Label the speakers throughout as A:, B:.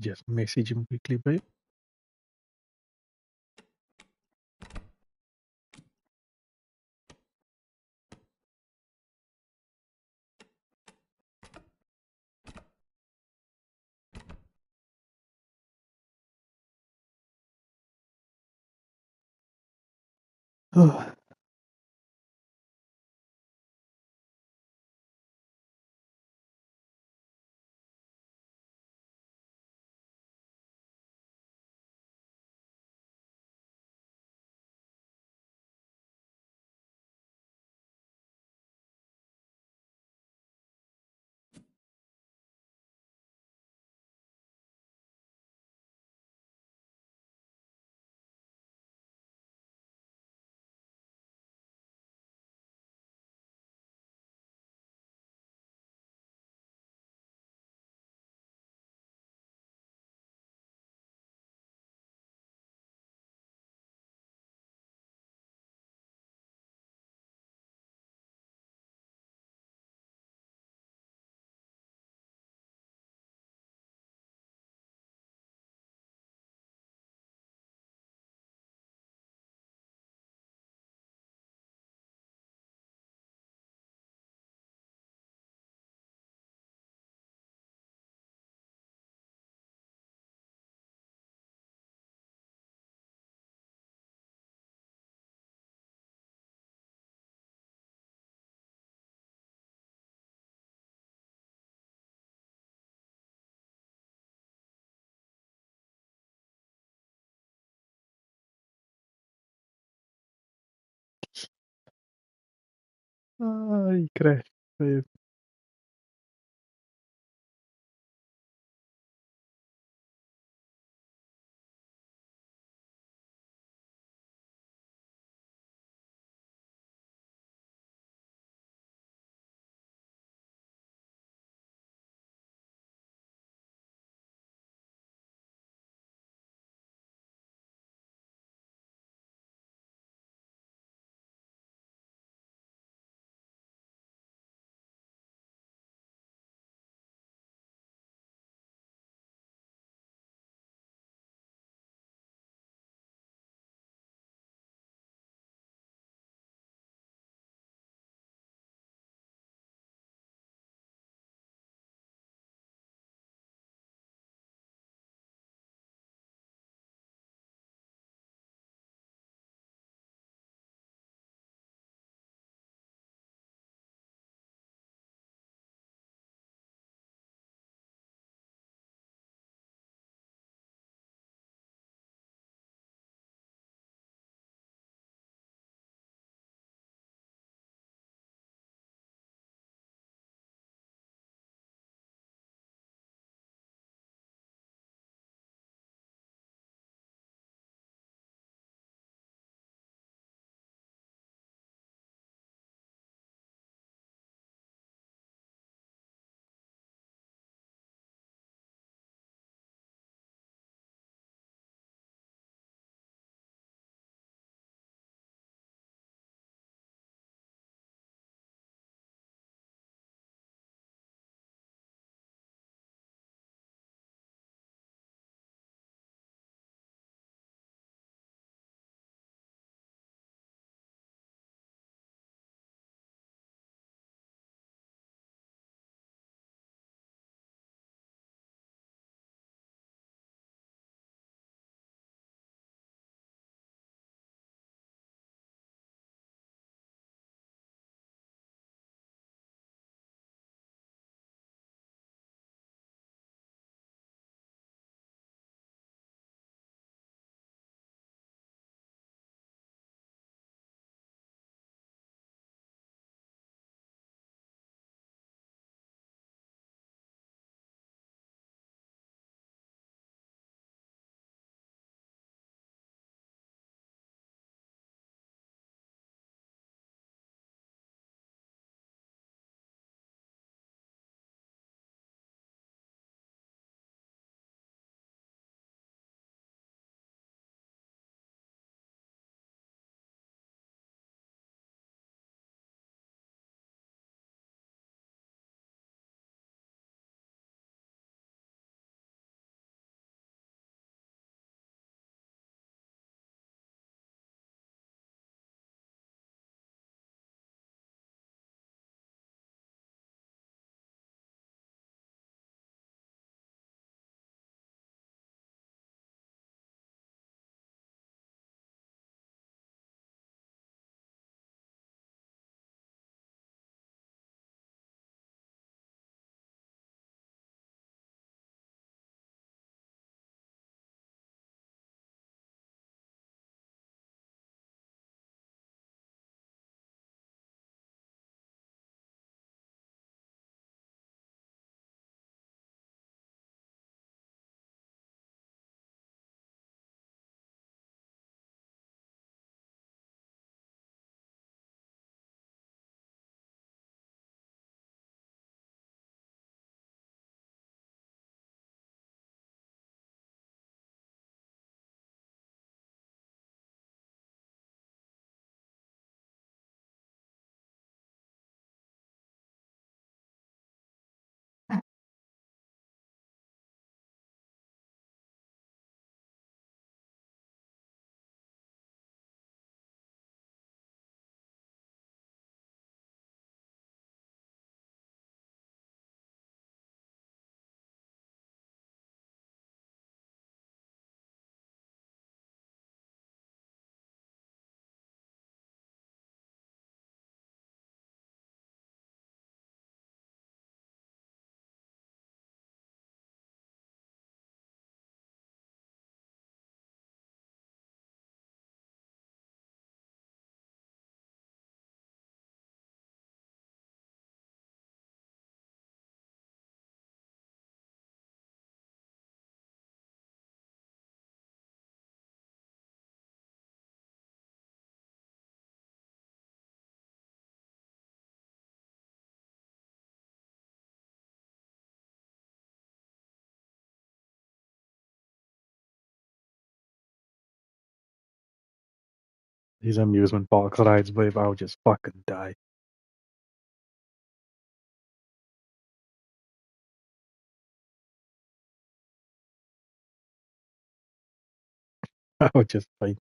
A: Just message him quickly, bye. Oh, ai, crash. These amusement park rides, babe, I'll just fucking die. I'll just fight.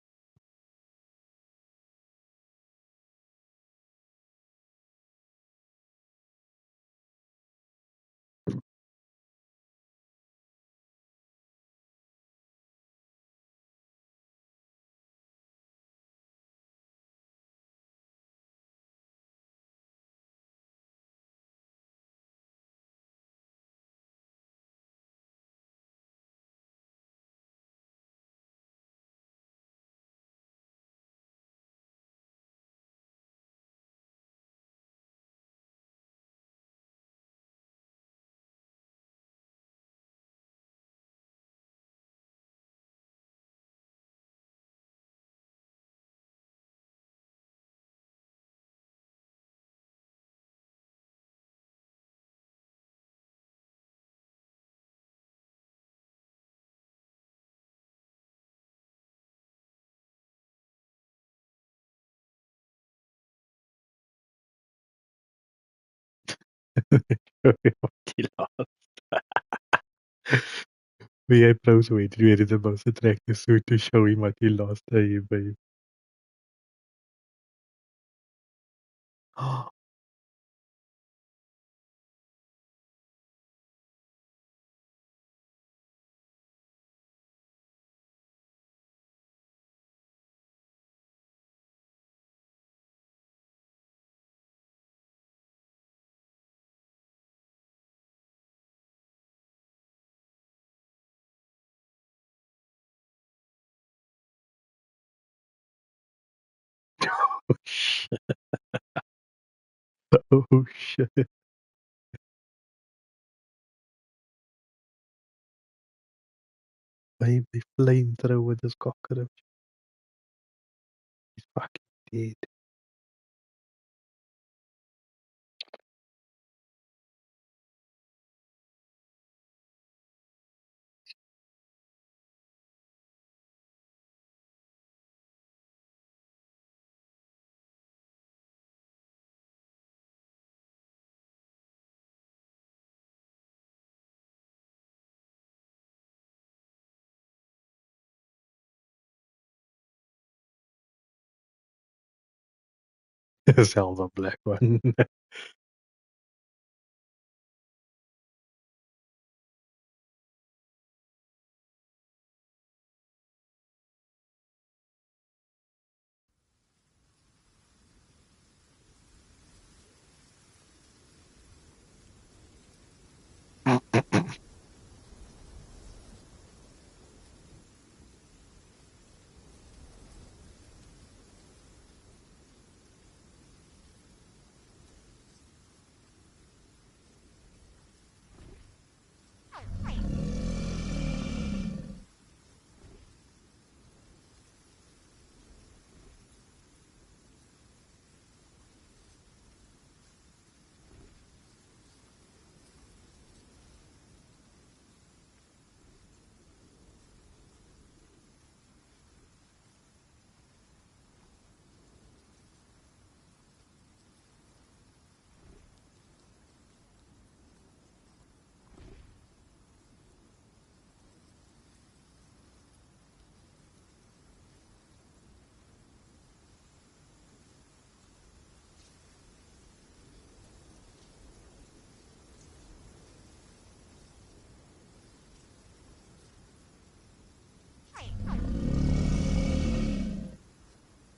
A: Die lost. Vi är pros wait, du är det bara så träckte så to show him att he lost hey, babe. Oh shit. Oh shit. Babe, the flamethrower this cockroach. He's fucking dead. Zelda black one.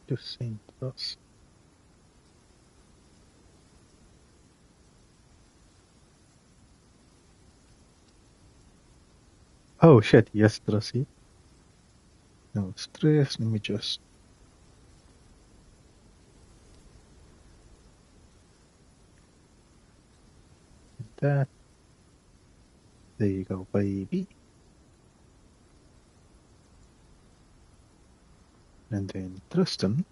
A: Just saying us. Oh shit, yes, Trusty. No stress, let me just. That. There you go, baby. And then Tristan.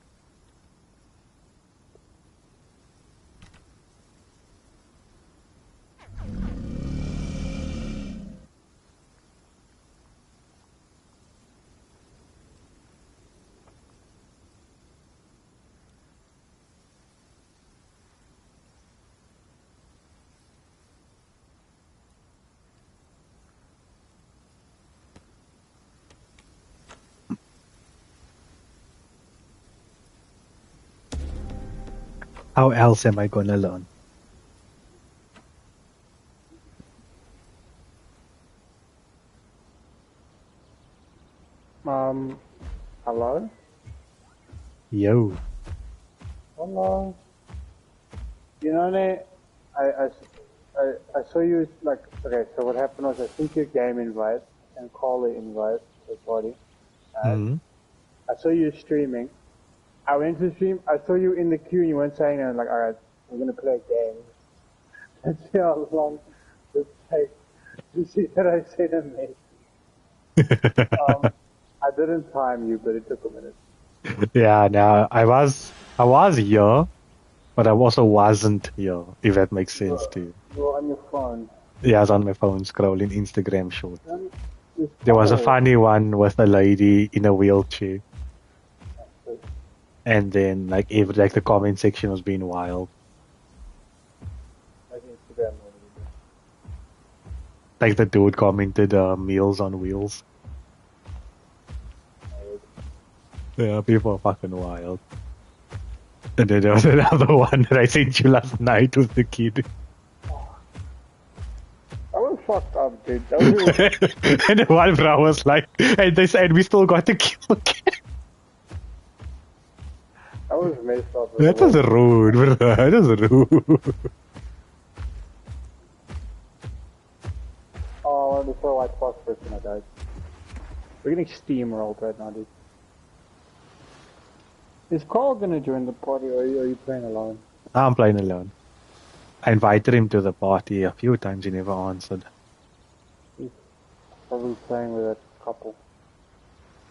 A: How else am I gonna learn?
B: Hello?
A: Yo.
B: Hello? You know, I saw you, like, okay, so what happened was I sent you a game invite and call the invite to the party.
A: Mm-hmm.
B: I saw you streaming. I went to stream, I saw you in the queue and you weren't saying anything, like, alright, we're gonna play a game. Let's see how long this takes. You see that I said a message. I didn't time you, but it took a minute.
A: Yeah, no, I was here, but I also wasn't here, if that makes sense to you.
B: You were on your phone.
A: Yeah, I was on my phone scrolling Instagram shorts.
B: It's
A: There was a
B: cold.
A: funny one with a lady in a wheelchair. And then like the comment section was being wild.
B: Like Instagram.
A: Like the dude commented meals on wheels. Yeah, people are fucking wild. And then there was another one that I sent you last night with the kid.
B: I was fucked up, dude. That was
A: And the one bro was like, and they said we still got to kill again.
B: I was messed up.
A: That was rude, bro. That was rude.
B: Oh, I wanted to throw like phosphorus and I died. We're getting steamrolled right now, dude. Is Carl gonna join the party or are you playing alone?
A: I'm playing alone. I invited him to the party a few times, he never answered.
B: He's probably playing with a couple.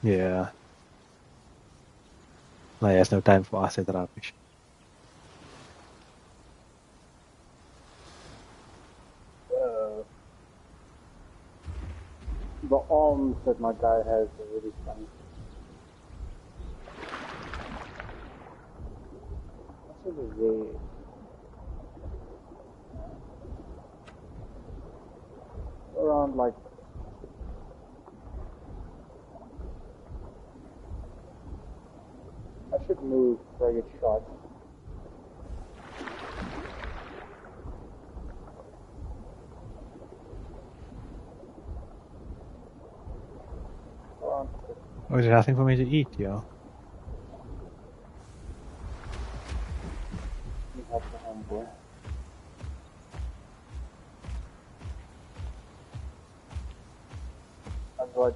A: Yeah. No, he has no time for us at rubbish.
B: The arms that my guy has are really funny. What's over there? Around like... I should move before I get shot.
A: Oh, is there nothing for me to eat, yo?
B: Help the homeboy. I've got...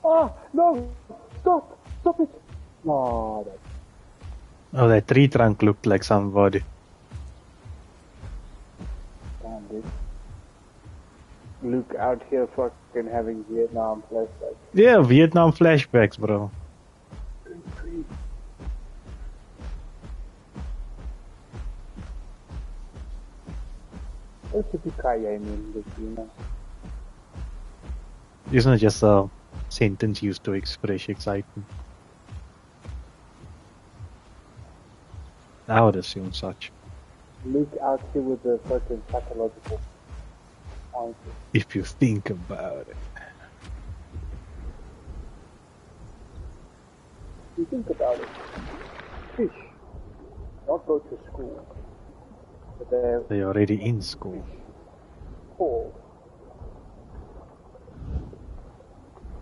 B: Oh, no! Stop! Stop it! Oh, that's...
A: Oh, that tree trunk looked like somebody.
B: Damn, dude. Luke out here fucking having Vietnam flashbacks.
A: Yeah, Vietnam flashbacks, bro.
B: What yippee-ki-yay mean, this, you know?
A: Isn't it just a sentence used to express excitement? I would assume such.
B: Luke out here with the fucking psychological answer.
A: If you think about it.
B: You think about it. Fish not go to school, but
A: They're already in school.
B: called.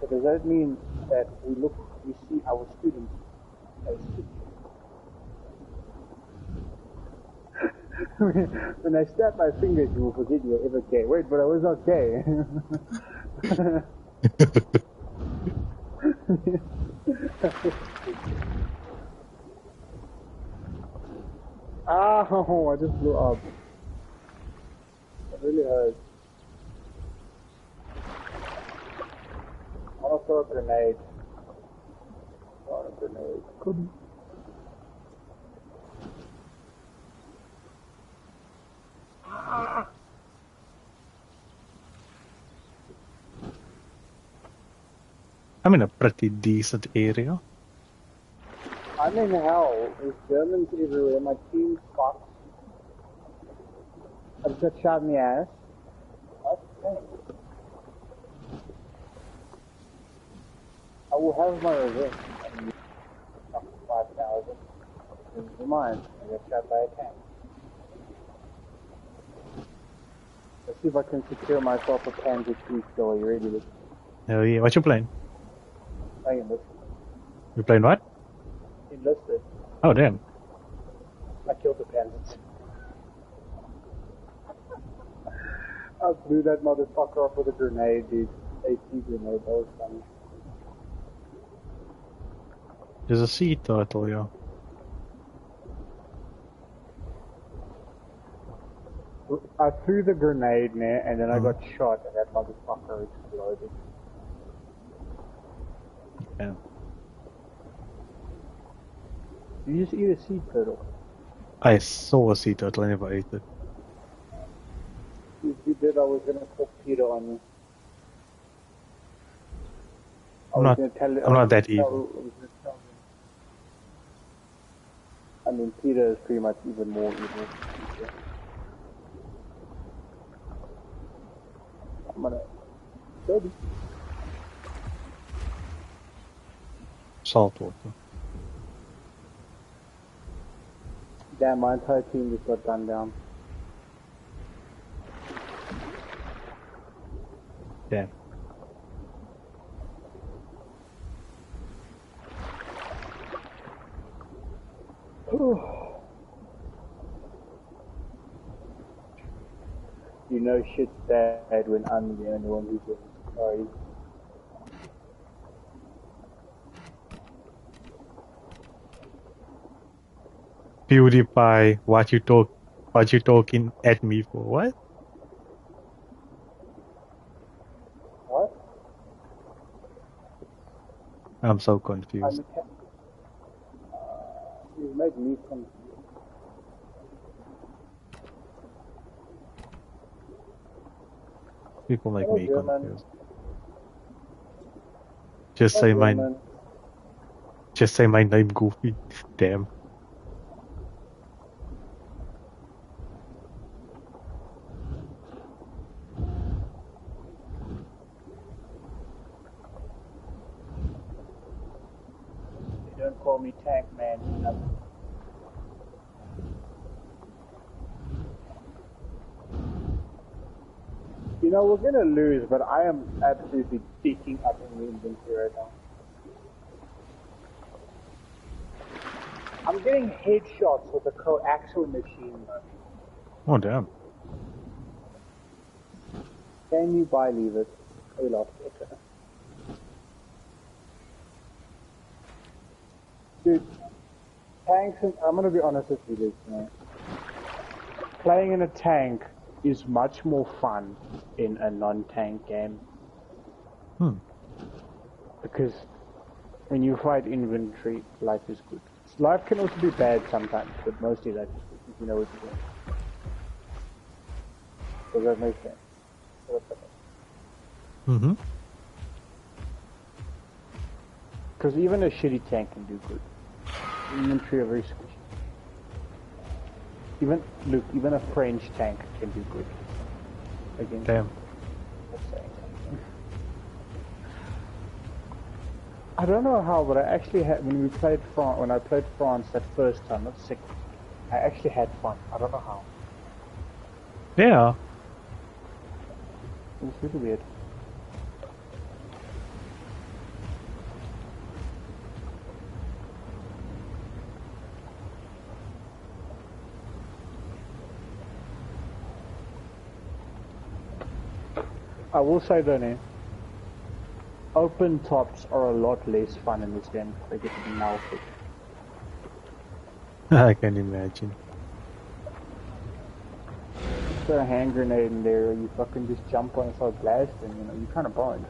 B: So does that mean that we see our students as fish? When I snap my fingers, you will forget you were ever gay. Wait, but I was not gay. Ow, I just blew up. It really hurt. I want to throw a grenade. I want a grenade. Couldn't.
A: I'm in a pretty decent area.
B: I'm in hell. There's Germans everywhere. My team's fucked. I just got shot in the ass. Okay. I will have my revenge. 5,000. Never mind. I got shot by a tank. Let's see if I can secure myself a Panzer II still. Are you ready to
A: Hell yeah. What you playing?
B: I enlisted?
A: You playing what?
B: Enlisted.
A: Oh, damn.
B: I killed the Panzer. I blew that motherfucker up with a grenade, dude. AT grenade. That was funny.
A: There's a sea turtle, yeah.
B: I threw the grenade there, and then I got shot, and that motherfucker exploded.
A: Yeah.
B: You just eat a sea turtle.
A: I saw a sea turtle, I never ate it.
B: If you did, I was gonna torpedo on you.
A: I'm not that evil.
B: I mean, Peter is pretty much even more evil. I'm gonna... Baby.
A: Salt water.
B: Damn, my entire team just got gunned down.
A: Damn.
B: You know shit's bad when I'm the only one who's sorry.
A: PewDiePie, what you talking at me for? What?
B: What?
A: I'm so confused.
B: You made me confused.
A: People make me
B: German.
A: confused. Just say my name, Goofy. Damn.
B: Don't call me Tank Man. You know, we're gonna lose, but I am absolutely picking up in the inventory right now. I'm getting headshots with a coaxial machine gun.
A: Oh, damn.
B: Can you believe it? We lost it. Dude, tanks, and I'm gonna be honest with you, dude, man. Playing in a tank is much more fun in a non-tank game. Because when you fight infantry, life is good. Life can also be bad sometimes, but mostly life is good, if you know what you're doing. Does that make sense?
A: Mm-hmm.
B: Because even a shitty tank can do good. Infantry are very squishy. Even a French tank can do good. Again.
A: Damn.
B: I don't know how, but I actually had when I played France that first time, not second. I actually had fun. I don't know how.
A: Yeah.
B: It was really weird. I will say though, Nate, open tops are a lot less fun in this game. They get to be melted.
A: I can imagine.
B: Put a hand grenade in there, or you fucking just jump on and start blasting, you know, you kind of bond.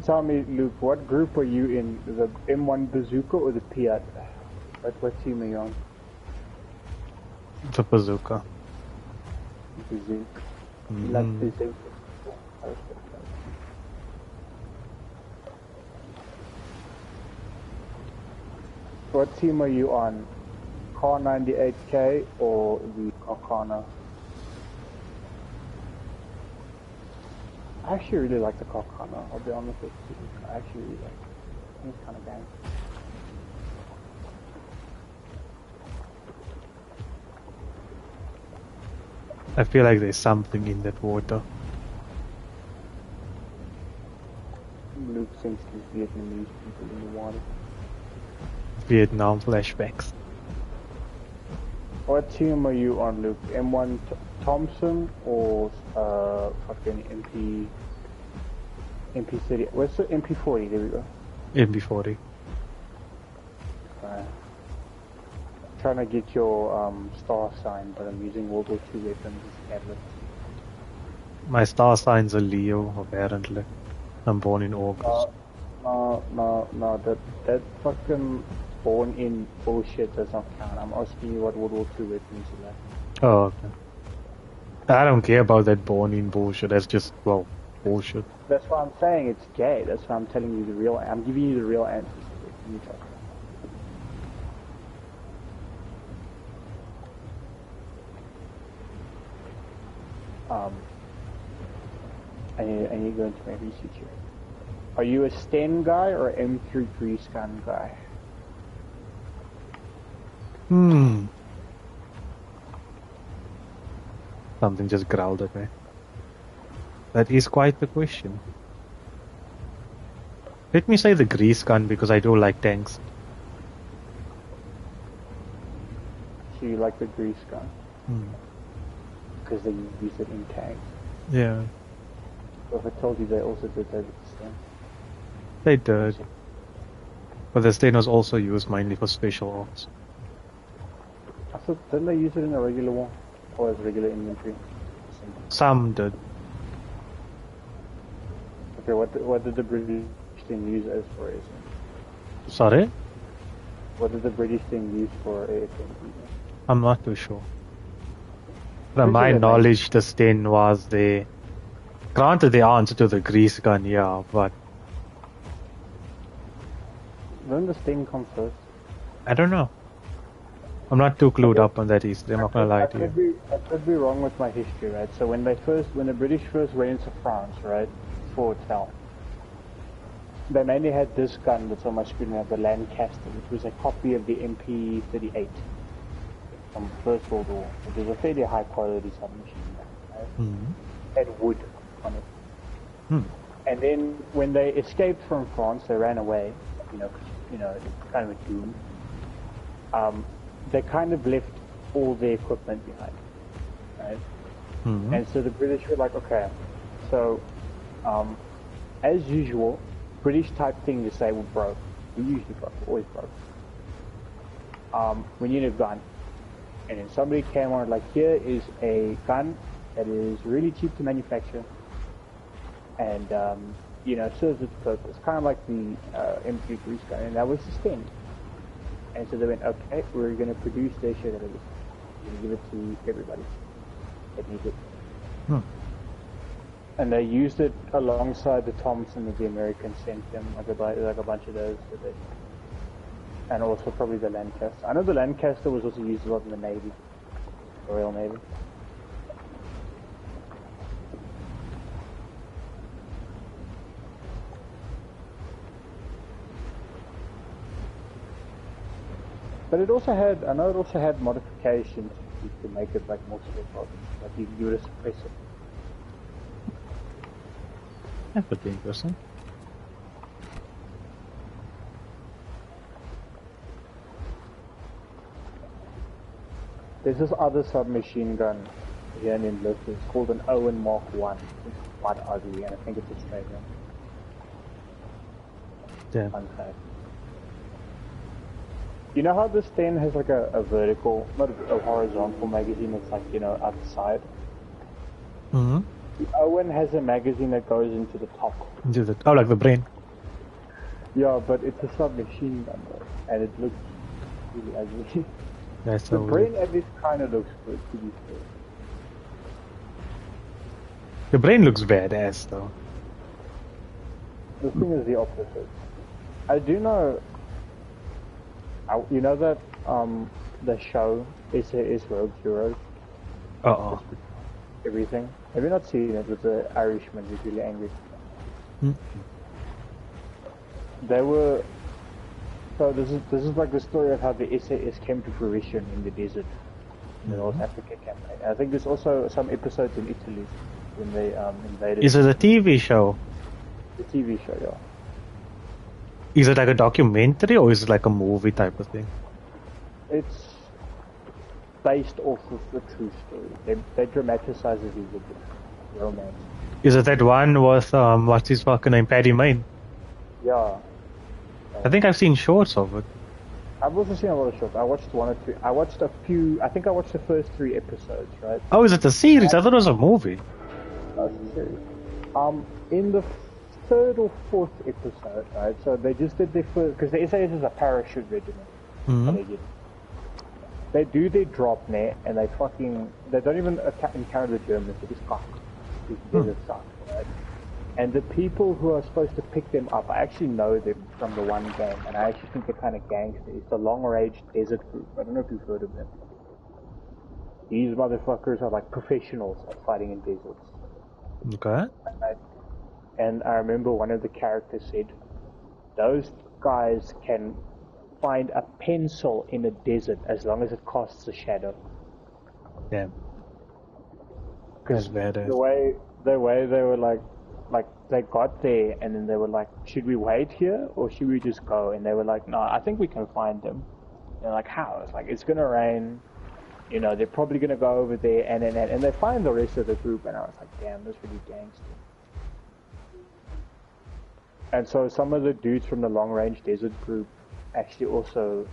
B: Tell me, Luke, what group are you in? The M1 Bazooka or the Piat? What team are you on?
A: It's a bazooka.
B: Bazooka.
A: Mm.
B: Like bazooka. What team are you on? Car 98K or the Carcana? I actually really like the Carcana, I'll be honest with you. I actually really like it. It's kind of game.
A: I feel like there's something in that water.
B: Luke thinks there's Vietnamese people in the water.
A: Vietnam flashbacks.
B: What team are you on, Luke? M1 Thompson or fucking MP30? What's the MP40? There we go.
A: MB40.
B: Trying to get your star sign, but I'm using World War II weapons as catalyst.
A: My star sign's a Leo, apparently. I'm born in August.
B: No, that fucking born in bullshit does not count. I'm asking you what World War II weapons you like.
A: Oh, okay. I don't care about that born in bullshit. That's just, well, bullshit.
B: That's why I'm saying it's gay. That's why I'm telling you the real. I'm giving you the real answers. You try. I need to go into my research here. Are you a Sten guy or an M3 grease gun guy?
A: Something just growled at me. That is quite the question. Let me say the grease gun because I do like tanks.
B: So you like the grease gun? Because they use it in tanks.
A: Yeah.
B: So if I told you they also did that with the Sten?
A: They did. But the Sten was also used mainly for special ops.
B: I thought, didn't they use it in a regular war? Or as regular inventory?
A: Some did.
B: Okay, what did the British thing use as for ASM?
A: Sorry?
B: What did the British thing use for ASM?
A: I'm not too sure. From my knowledge, the Sten was the... Granted the answer to the grease gun, yeah, but...
B: Didn't the Sten come first?
A: I don't know. I'm not too clued up on that history, I'm not gonna lie to you.
B: I could be wrong with my history, right? So when the British first went into France, right, before it fell, they mainly had this gun that's on my screen now, the Lancaster, which was a copy of the MP38 from First World War, which was a fairly high quality submachine gun, right? Had wood on it. And then when they escaped from France, they ran away, kind of a doom. They kind of left all their equipment behind, right? And so the British were like, okay, so as usual, British type thing to say we're broke. We usually broke, always broke. We need a gun. And then somebody came on like, here is a gun that is really cheap to manufacture and serves its purpose. Kind of like the M3 grease gun, and that was the Sten. And so they went, okay, we're going to produce their shit out of this. We're going to give it to everybody that needs it. And they used it alongside the Thompson that the Americans sent them, like a bunch of those. And also probably the Lancaster. I know the Lancaster was also used a lot in the Navy, the Royal Navy. But it also had, I know it also had modifications to make it like more special. Like you can give it a suppressor.
A: That would be interesting.
B: There's this other submachine gun here in Lift. It's called an Owen Mark 1. It's quite ugly and I think it's Australian.
A: Yeah.
B: Fun fact. You know how this Sten has like a vertical, not a horizontal magazine that's like, out the side? The Owen has a magazine that goes into the top.
A: Oh, like the brain.
B: Yeah, but it's a submachine gun though, and it looks really ugly.
A: That's
B: The
A: so
B: brain
A: weird.
B: at least kind of looks good, to be fair.
A: The brain looks badass though.
B: The thing is the opposite. I do know. You know that the show is Rogue Heroes. Everything. Have you not seen it with the Irishman who's really angry? They were. So this is like the story of how the SAS came to fruition in the desert, in the North Africa campaign. I think there's also some episodes in Italy when they invaded.
A: Is it a TV show?
B: The TV show, yeah.
A: Is it like a documentary or is it like a movie type of thing?
B: It's based off of the true story. They dramatize it a little bit. Romance.
A: Is it that one with what's his fucking name, Paddy Main?
B: Yeah.
A: I think I've seen shorts of it.
B: I've also seen a lot of shorts. I watched one or two. I watched a few. I think I watched the first 3 episodes, right?
A: Oh, is it a series? I thought it was a movie.
B: No, it's a series. In the 3rd or 4th episode, right? So they just did their first, because the SAS is a parachute regiment. They do their drop net and they don't even encounter the Germans. They just fuck. These desert suck, right? And the people who are supposed to pick them up, I actually know them from the one game, and I actually think they're kind of gangster. It's the Long Range Desert Group. I don't know if you've heard of them. These motherfuckers are like professionals at fighting in deserts.
A: Okay.
B: And I remember one of the characters said, those guys can find a pencil in a desert as long as it casts a shadow.
A: Yeah.
B: Because the way they were like they got there and then they were like, should we wait here or should we just go? And they were like, no, I think we can find them. And they're like, how? It's like, it's gonna rain, you know, they're probably gonna go over there and they find the rest of the group, and I was like, damn, that's really gangster. And so some of the dudes from the Long Range Desert Group actually also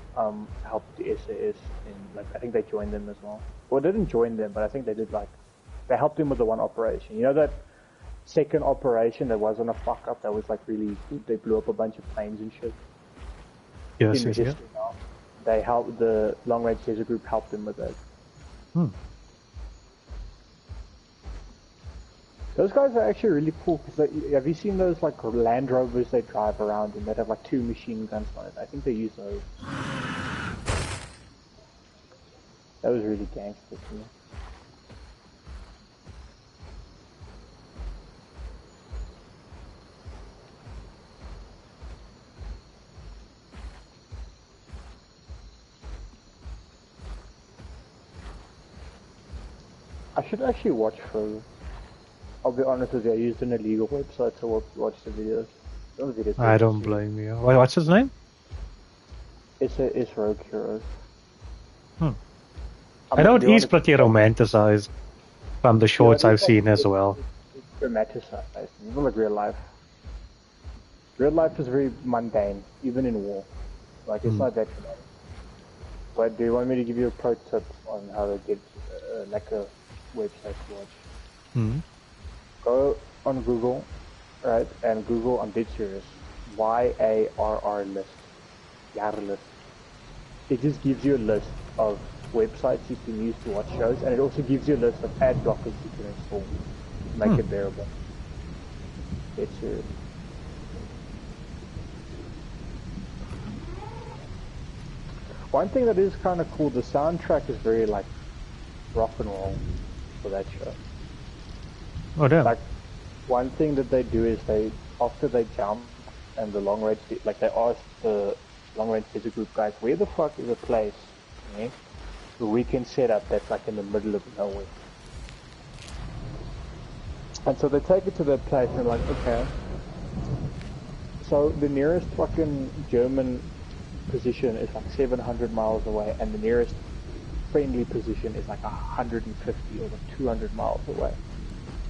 B: helped the SAS, and like I think they joined them as well. Well, they didn't join them, but I think they did, like, they helped them with the one operation. You know that second operation that wasn't a fuck up, that was like really, they blew up a bunch of planes and shit?
A: Yes,
B: in history now. They helped, the Long Range Desert Group helped them with that. Those guys are actually really cool, because have you seen those like Land Rovers they drive around and that have like 2 machine guns on it? I think they use those. That was really gangster to me. I should actually watch further. I'll be honest with you, I used an illegal website to watch the videos.
A: I don't blame you. What's his name?
B: It's Rogue Heroes.
A: I know he's pretty romanticized from the shorts I've seen as well.
B: It's dramatized. It's not like real life. Real life is very mundane, even in war. Like, it's not that dramatic. But do you want me to give you a pro tip on how to get like a website to watch? Go on Google, right, and Google, I'm dead serious, YARR list, YAR list. It just gives you a list of websites you can use to watch shows, and it also gives you a list of ad blockers you can install to make it bearable. Dead serious. One thing that is kind of cool, the soundtrack is very like rock and roll for that show.
A: Oh damn.
B: Like, one thing that they do is after they jump and the long range, like they ask the long range desert group guys, where the fuck is a place where we can set up that's like in the middle of nowhere? And so they take it to that place and they're like, okay. So the nearest fucking German position is like 700 miles away, and the nearest friendly position is like 150 or like 200 miles away.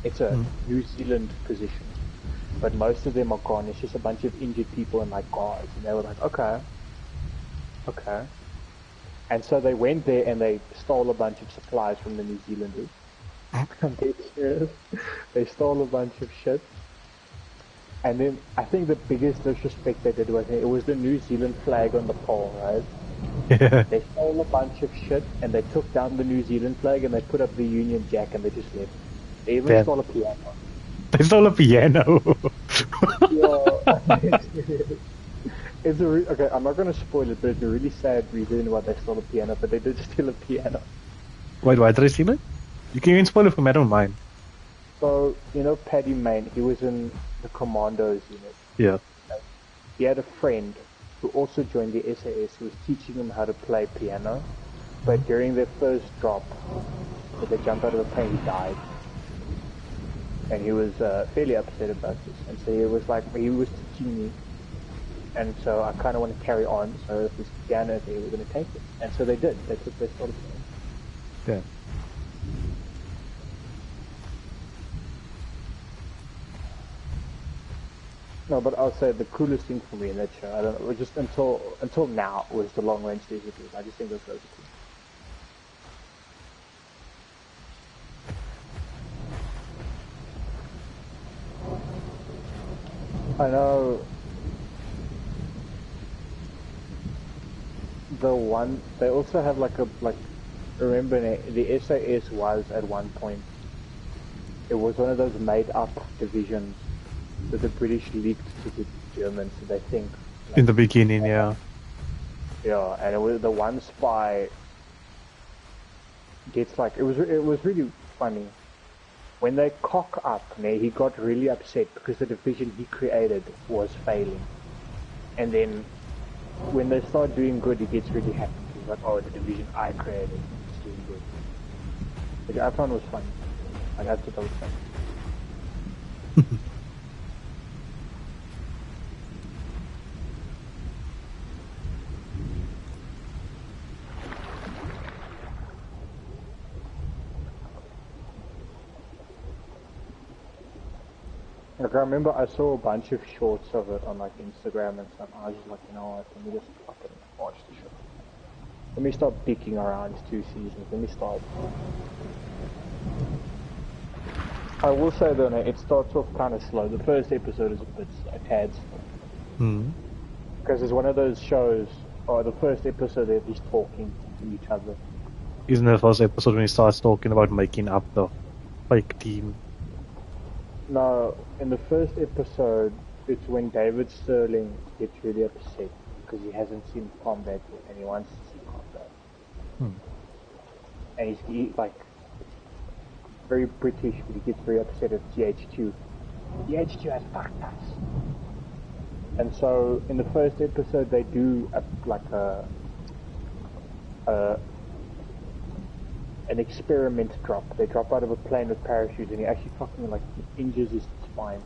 B: It's a New Zealand position, but most of them are gone. It's just a bunch of injured people and like guards, and they were like, okay. And so they went there and they stole a bunch of supplies from the New Zealanders. They stole a bunch of shit. And then I think the biggest disrespect they did was it was the New Zealand flag on the pole, right?
A: Yeah.
B: They stole a bunch of shit and they took down the New Zealand flag and they put up the Union Jack and they just left. They even
A: Damn.
B: stole a piano.
A: They stole a piano.
B: Yeah. Okay, I'm not gonna spoil it, but it's a really sad reason why they stole a piano, but they did steal a piano.
A: Wait, why did I steal it? You can even spoil it for me, I don't mind.
B: So, you know Paddy Main, he was in the Commandos unit.
A: Yeah.
B: He had a friend who also joined the SAS who was teaching him how to play piano, but during their first drop, when they jumped out of the plane, he died. And he was fairly upset about this, and so he was like, he was teaching me, and so I kind of want to carry on, so if this piano is there, we're going to take it. And so they did, they took their sort of piano.
A: Yeah.
B: No, but I'll say the coolest thing for me in that show, I don't know, just until now, was the long range laser beam. I just think those guys are cool. I know the one, they also have remember the SAS was at one point, it was one of those made up divisions that the British leaked to the Germans, so they think.
A: In the beginning, yeah.
B: Yeah, and it was the one spy gets it was really funny. When they cock up, he got really upset because the division he created was failing. And then when they start doing good, he gets really happy. He's like, oh, the division I created is doing good. Which I found was funny. I thought that was funny. Like, I remember I saw a bunch of shorts of it on like Instagram and stuff. I was just like, you know what, let me just fucking watch the show. Let me stop dicking around 2 seasons. Let me start. I will say though, it starts off kind of slow. The first episode is a tad slow. Because it's one of those shows, or the first episode they're just talking to each other.
A: Isn't the first episode when he starts talking about making up the fake team?
B: No, in the first episode, it's when David Sterling gets really upset because he hasn't seen combat yet and he wants to see combat. And he's like very British, but he gets very upset at GH2. GH2 has fucked us. And so in the first episode, they do an experiment drop. They drop out of a plane with parachutes, and he actually fucking injures his spine.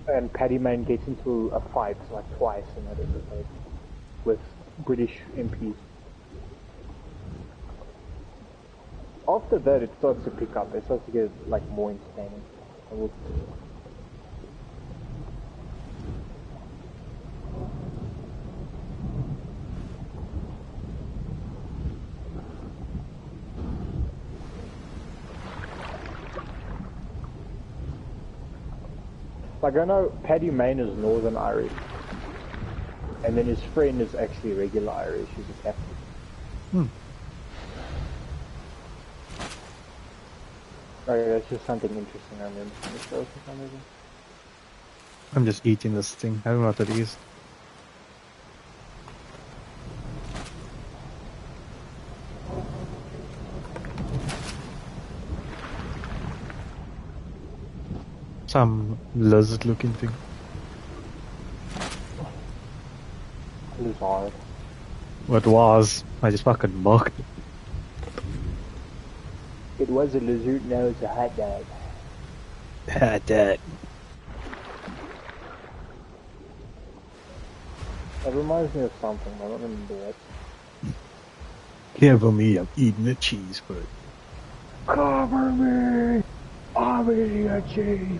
B: And Paddy Main gets into a fight twice in that episode with British MPs. After that, it starts to pick up. It starts to get more entertaining. I know Paddy Main is Northern Irish, and then his friend is actually regular Irish. He's a Catholic. Okay, that's just something interesting I remember from the show for some reason.
A: I'm just eating this thing. I don't know what that is. Some lizard-looking thing.
B: Lizard.
A: What was? I just fucking mocked it.
B: It was a lizard, now it's a hot dog.
A: Hot dog.
B: That reminds me of something, I don't remember what.
A: Cover me, I'm eating a cheeseburger.
B: Cover me! I'm eating a cheeseburger!